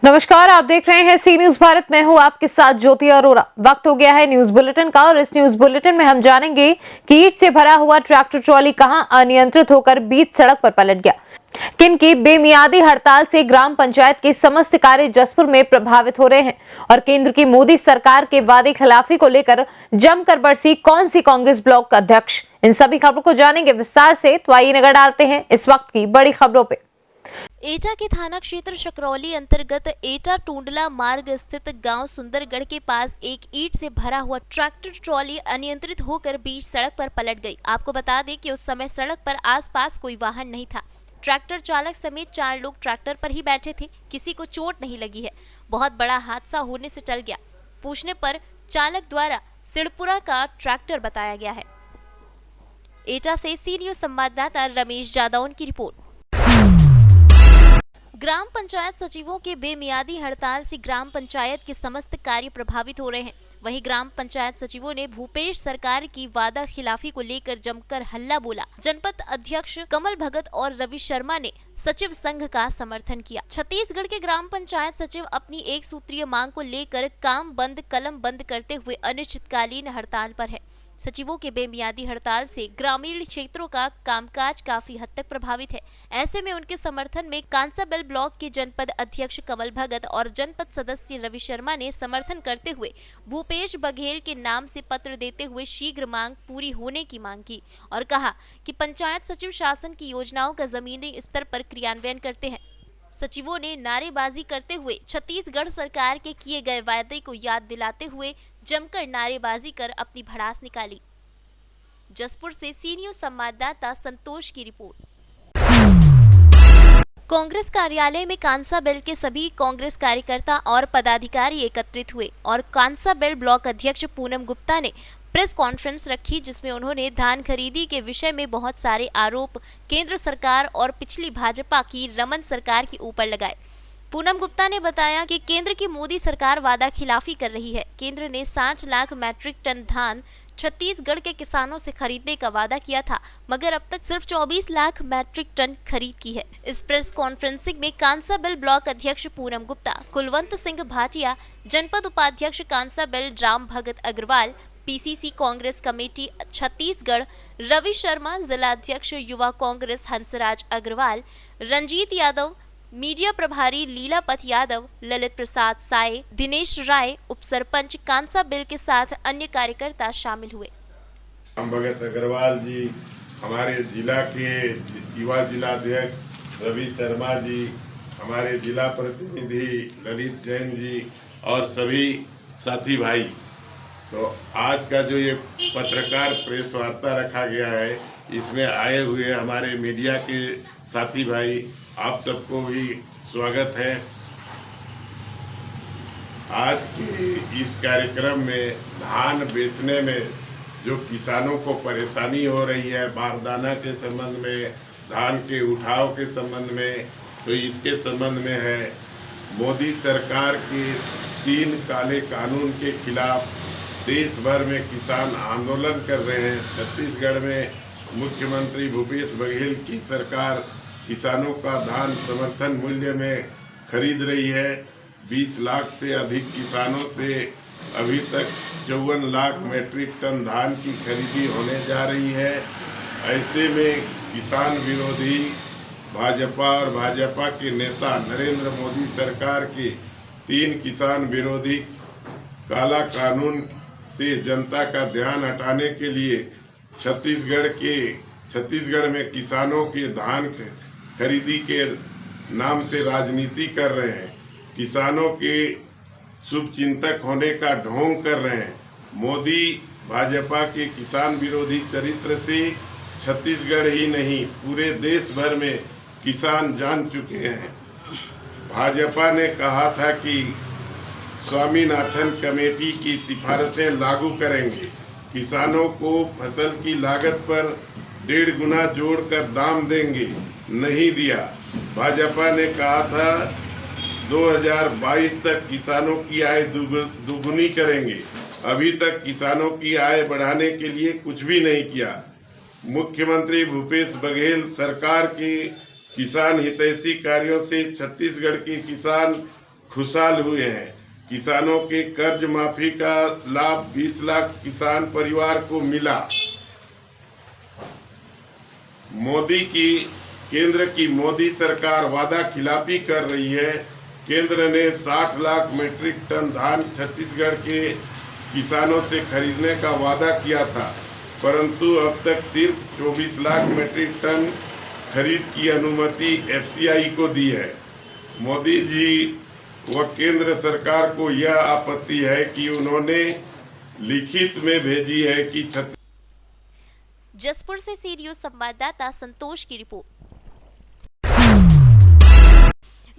नमस्कार, आप देख रहे हैं सी न्यूज भारत। मैं हूं आपके साथ ज्योति अरोरा। वक्त हो गया है न्यूज बुलेटिन का और इस न्यूज बुलेटिन में हम जानेंगे कि ईंट से भरा हुआ ट्रैक्टर ट्रॉली कहां अनियंत्रित होकर बीच सड़क पर पलट गया। किन की बेमियादी हड़ताल से ग्राम पंचायत के समस्त कार्य जसपुर में प्रभावित हो रहे हैं और केंद्र की मोदी सरकार के वादे खिलाफी को लेकर जमकर बरसी कौन सी कांग्रेस ब्लॉक अध्यक्ष। इन सभी खबरों को जानेंगे विस्तार से, तो आइए नजर डालते हैं इस वक्त की बड़ी खबरों पे। एटा के थाना क्षेत्र शकरौली अंतर्गत एटा टूंडला मार्ग स्थित गांव सुंदरगढ़ के पास एक ईंट से भरा हुआ ट्रैक्टर ट्रॉली अनियंत्रित होकर बीच सड़क पर पलट गई। आपको बता दें कि उस समय सड़क पर आसपास कोई वाहन नहीं था। ट्रैक्टर चालक समेत 4 लोग ट्रैक्टर पर ही बैठे थे। किसी को चोट नहीं लगी है। बहुत बड़ा हादसा होने से टल गया। पूछने पर चालक द्वारा सिड़पुरा का ट्रैक्टर बताया गया है। एटा से सी न्यूज संवाददाता रमेश जादौन की रिपोर्ट। ग्राम पंचायत सचिवों के बेमियादी हड़ताल से ग्राम पंचायत के समस्त कार्य प्रभावित हो रहे हैं। वहीं ग्राम पंचायत सचिवों ने भूपेश सरकार की वादा खिलाफी को लेकर जमकर हल्ला बोला। जनपद अध्यक्ष कमल भगत और रवि शर्मा ने सचिव संघ का समर्थन किया। छत्तीसगढ़ के ग्राम पंचायत सचिव अपनी एक सूत्रीय मांग को लेकर काम बंद कलम बंद करते हुए अनिश्चितकालीन हड़ताल पर है। सचिवों के बेमियादी हड़ताल से ग्रामीण क्षेत्रों का कामकाज काफी हद तक प्रभावित है। ऐसे में उनके समर्थन में कांसाबेल ब्लॉक के जनपद अध्यक्ष कमल भगत और जनपद सदस्य रवि शर्मा ने समर्थन करते हुए भूपेश बघेल के नाम से पत्र देते हुए शीघ्र मांग पूरी होने की मांग की और कहा कि पंचायत सचिव शासन की योजनाओं का जमीनी स्तर पर क्रियान्वयन करते हैं। सचिवों ने नारेबाजी करते हुए छत्तीसगढ़ सरकार के किए गए वायदे को याद दिलाते हुए जमकर नारेबाजी कर अपनी भड़ास निकाली। जसपुर से सी न्यूज संवाददाता संतोष की रिपोर्ट। कांग्रेस कार्यालय में कांसाबेल के सभी कांग्रेस कार्यकर्ता और पदाधिकारी एकत्रित हुए और कांसाबेल ब्लॉक अध्यक्ष पूनम गुप्ता ने प्रेस कॉन्फ्रेंस रखी, जिसमें उन्होंने धान खरीदी के विषय में बहुत सारे आरोप केंद्र सरकार और पिछली भाजपा की रमन सरकार के ऊपर लगाए। पूनम गुप्ता ने बताया कि केंद्र की मोदी सरकार वादा खिलाफी कर रही है। केंद्र ने 60 लाख मैट्रिक टन धान छत्तीसगढ़ के किसानों से खरीदने का वादा किया था, मगर अब तक सिर्फ 24 लाख मैट्रिक टन खरीद की है। इस प्रेस कॉन्फ्रेंसिंग में कांसाबेल ब्लॉक अध्यक्ष पूनम गुप्ता, कुलवंत सिंह भाटिया, जनपद उपाध्यक्ष कांसाबेल राम भगत अग्रवाल, पीसीसी कांग्रेस कमेटी छत्तीसगढ़ रवि शर्मा, जिला अध्यक्ष युवा कांग्रेस हंसराज अग्रवाल, रंजीत यादव, मीडिया प्रभारी लीलापत यादव, ललित प्रसाद साय, दिनेश राय, उपसरपंच कांसाबेल के साथ अन्य कार्यकर्ता शामिल हुए। राम भगत अग्रवाल जी, हमारे जिला के युवा जिला अध्यक्ष रवि शर्मा जी, हमारे जिला प्रतिनिधि ललित जैन जी और सभी साथी भाई। तो आज का जो ये पत्रकार प्रेस वार्ता रखा गया है, इसमें आए हुए हमारे मीडिया के साथी भाई, आप सबको भी स्वागत है। आज के इस कार्यक्रम में धान बेचने में जो किसानों को परेशानी हो रही है, बारदाना के संबंध में, धान के उठाव के संबंध में, तो इसके संबंध में है। मोदी सरकार के 3 काले कानून के खिलाफ देश भर में किसान आंदोलन कर रहे हैं। छत्तीसगढ़ में मुख्यमंत्री भूपेश बघेल की सरकार किसानों का धान समर्थन मूल्य में खरीद रही है। 20 लाख से अधिक किसानों से अभी तक 54 लाख मैट्रिक टन धान की खरीदी होने जा रही है। ऐसे में किसान विरोधी भाजपा और भाजपा के नेता नरेंद्र मोदी सरकार के 3 किसान विरोधी काला कानून से जनता का ध्यान हटाने के लिए छत्तीसगढ़ में किसानों के धान खरीदी के नाम से राजनीति कर रहे हैं। किसानों के शुभचिंतक होने का ढोंग कर रहे हैं। मोदी भाजपा के किसान विरोधी चरित्र से छत्तीसगढ़ ही नहीं, पूरे देश भर में किसान जान चुके हैं। भाजपा ने कहा था कि स्वामीनाथन कमेटी की सिफारिशें लागू करेंगे, किसानों को फसल की लागत पर 1.5 गुना जोड़कर दाम देंगे, नहीं दिया। भाजपा ने कहा था 2022 तक किसानों की आय दुगुनी करेंगे, अभी तक किसानों की आय बढ़ाने के लिए कुछ भी नहीं किया। मुख्यमंत्री भूपेश बघेल सरकार के किसान हितैषी कार्यों से छत्तीसगढ़ के किसान खुशहाल हुए हैं। किसानों के कर्ज माफी का लाभ 20 लाख किसान परिवार को मिला। केंद्र की मोदी सरकार वादा खिलाफी कर रही है। केंद्र ने 60 लाख मीट्रिक टन धान छत्तीसगढ़ के किसानों से खरीदने का वादा किया था, परंतु अब तक सिर्फ 24 लाख मीट्रिक टन खरीद की अनुमति एफसीआई को दी है। मोदी जी व केंद्र सरकार को यह आपत्ति है कि उन्होंने लिखित में भेजी है कि जसपुर से सी न्यूज संवाददाता संतोष की रिपोर्ट।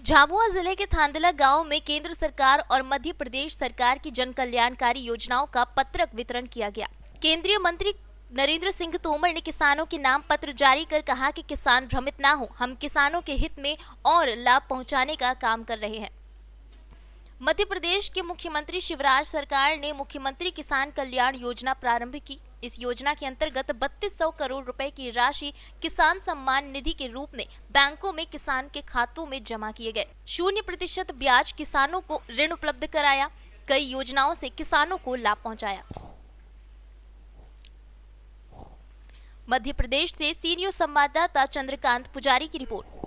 झाबुआ जिले के थांदला गांव में केंद्र सरकार और मध्य प्रदेश सरकार की जन कल्याणकारी योजनाओं का पत्रक वितरण किया गया। केंद्रीय मंत्री नरेंद्र सिंह तोमर ने किसानों के नाम पत्र जारी कर कहा कि किसान भ्रमित ना हो, हम किसानों के हित में और लाभ पहुंचाने का काम कर रहे हैं। मध्य प्रदेश के मुख्यमंत्री शिवराज सरकार ने मुख्यमंत्री किसान कल्याण योजना प्रारंभ की। इस योजना के अंतर्गत 3200 करोड़ रुपए की राशि किसान सम्मान निधि के रूप में बैंकों में किसान के खातों में जमा किए गए। 0% ब्याज किसानों को ऋण उपलब्ध कराया। कई योजनाओं से किसानों को लाभ पहुंचाया। मध्य प्रदेश से सी न्यूज संवाददाता चंद्रकांत पुजारी की रिपोर्ट।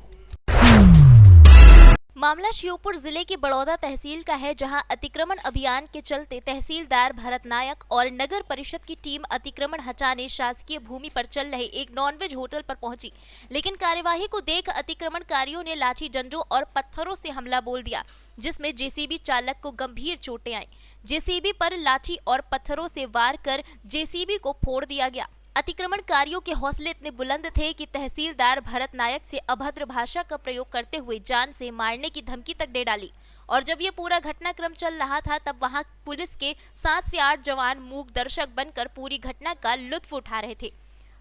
मामला श्योपुर जिले के बड़ौदा तहसील का है, जहां अतिक्रमण अभियान के चलते तहसीलदार भरत नायक और नगर परिषद की टीम अतिक्रमण हटाने शासकीय भूमि पर चल रहे एक नॉनवेज होटल पर पहुंची, लेकिन कार्यवाही को देख अतिक्रमणकारियों ने लाठी डंडों और पत्थरों से हमला बोल दिया, जिसमें जेसीबी चालक को गंभीर चोटें आई। जेसीबी पर लाठी और पत्थरों से वार कर जेसीबी को फोड़ दिया गया। अतिक्रमणकारियों के हौसले इतने बुलंद थे कि तहसीलदार भरत नायक से अभद्र भाषा का प्रयोग करते हुए जान से मारने की धमकी तक दे डाली। और जब ये पूरा घटनाक्रम चल रहा था, तब वहां पुलिस के 7 से 8 जवान मूक दर्शक बनकर पूरी घटना का लुत्फ उठा रहे थे।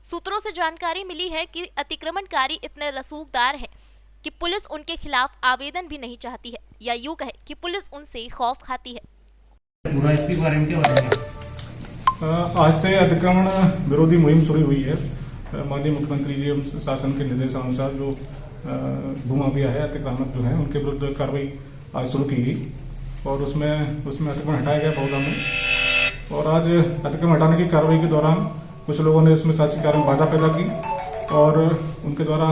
सूत्रों से जानकारी मिली है कि अतिक्रमणकारी इतने रसूखदार हैं कि पुलिस उनके खिलाफ आवेदन भी नहीं चाहती है, या यूं कहे कि पुलिस उनसे खौफ खाती है। पूरा इसके बारे में क्या बताएंगे? आज से अतिक्रमण विरोधी मुहिम शुरू हुई है। माननीय मुख्यमंत्री जी शासन के निर्देशानुसार जो भूमाफिया है, अतिक्रमण जो है, उनके विरुद्ध कार्रवाई आज शुरू की गई और उसमें अतिक्रमण हटाया गया बड़ौदा में। और आज अतिक्रमण हटाने की कार्रवाई के दौरान कुछ लोगों ने इसमें शासकीय कार्य में बाधा पैदा की और उनके द्वारा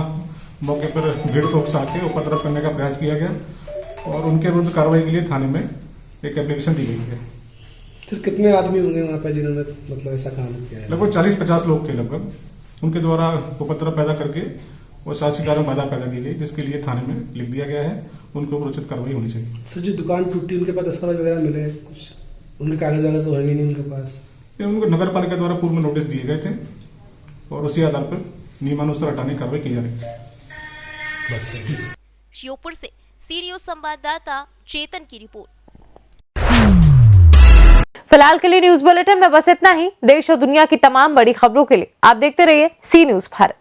मौके पर भीड़ को उकसा के उपद्रव करने का प्रयास किया गया और उनके विरुद्ध कार्रवाई के लिए थाने में एक एप्लीकेशन दी गई है। फिर कितने आदमी होंगे वहाँ पर जिन्होंने मतलब ऐसा काम किया है? लगभग 40-50 लोग थे लगभग। उनके द्वारा उपद्रव पैदा करके और शासकीय कार्य में बाधा पैदा की गई, जिसके लिए थाने में लिख दिया गया है। उनके ऊपर उचित कार्रवाई होनी चाहिए। सर, जो दुकान टूटी उनके पास दस्तावेज वगैरह मिले, कुछ उनके कागज वगैरह तो होंगे नहीं उनके पास? उनको नगर पालिका द्वारा पूर्व में नोटिस दिए गए थे और उसी आधार पर नियमानुसार हटाने की कार्रवाई की जा रही है। श्योपुर से सी न्यूज संवाददाता चेतन की रिपोर्ट। फिलहाल के लिए न्यूज बुलेटिन में बस इतना ही। देश और दुनिया की तमाम बड़ी खबरों के लिए आप देखते रहिए सी न्यूज भारत।